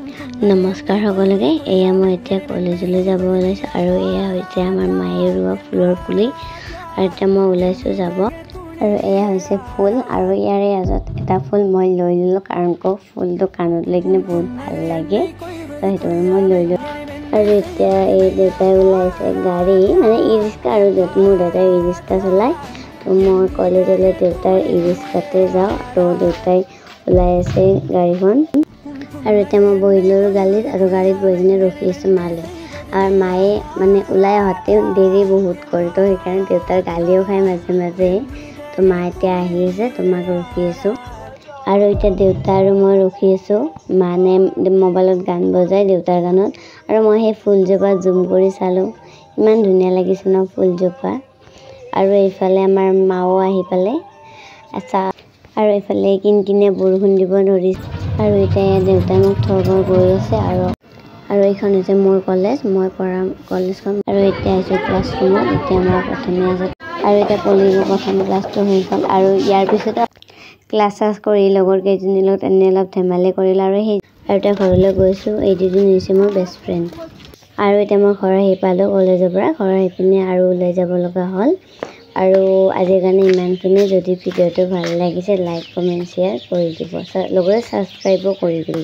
নমস্কাৰ সকলোকে। এয়া মই এতিয়া কলেজলৈ যাব ওলাইছোঁ আৰু এয়া হৈছে আমাৰ মায়ে ৰোৱা ফুলৰ পুলি আৰু এতিয়া মই ওলাইছোঁ যাব। আৰু এয়া হৈছে ফুল আৰু ইয়াৰে মাজত এটা ফুল মই লৈ ল'লোঁ কাৰণ ফুলটো কাণত লৈ কিনে বহুত ভাল লাগে, তো সেইটো মই লৈ ল'লোঁ। আৰু এতিয়া এই দেউতাই ওলাইছে গাড়ী, মানে ই ৰিক্সা, আৰু মোৰ দেউতাই ই ৰিক্সা চলায়, তো মই কলেজলৈ দেউতাৰ ই ৰিক্সাতে যাওঁ আৰু দেউতাই ওলাই আছে গাড়ীখন। আৰু এতিয়া মই বহিলোঁ গাড়ীত আৰু গাড়ীত বহি কিনে ৰখি আছোঁ মালৈ। আৰু মায়ে মানে ওলাই আহোঁতে দেৰি বহুত কৰে, তো সেইকাৰণে দেউতাৰ গালিও খায় মাজে মাজে। তো মা এতিয়া আহি আছে, তো মাক ৰখি আছোঁ। আৰু এতিয়া দেউতা আৰু মই ৰখি আছোঁ, মানে মোবাইলত গান বজাই দেউতাৰ গানত, আৰু মই সেই ফুলজোপা জুম কৰি চালোঁ, ইমান ধুনীয়া লাগিছে ন ফুলজোপা। আৰু এইফালে আমাৰ মাও আহি পালে আৰু এইফালে কিনকিনীয়া বৰষুণ দিব ধৰিছে। আৰু এতিয়া দেউতাই মোক থ'ব গৈ আছে আৰু এইখন হৈছে মোৰ কলেজ, মই পঢ়া কলেজখন। আৰু এতিয়া আহিছোঁ ক্লাছৰুমত, এতিয়া আমাৰ প্ৰথমে আছে আৰু এতিয়া পলিঙৰ প্ৰথম ক্লাছটো হৈ গ'ল। আৰু ইয়াৰ পিছতে ক্লাছ কৰি লগৰ কেইজনীৰ লগত এনেই অলপ ধেমালি কৰিলোঁ আৰু এতিয়া ঘৰলৈ গৈছোঁ। এই দুদিন হৈছে মোৰ বেষ্ট ফ্ৰেণ্ড। আৰু এতিয়া মই ঘৰ আহি পালোঁ কলেজৰ পৰা, ঘৰ আহি পিনে আৰু ওলাই যাব লগা হ'ল। আৰু আজিৰ কাৰণে ইমানখিনি। যদি ভিডিঅ'টো ভাল লাগিছে লাইক কমেণ্ট শ্বেয়াৰ কৰি দিব, লগতে ছাবস্ক্ৰাইবো কৰি দিব।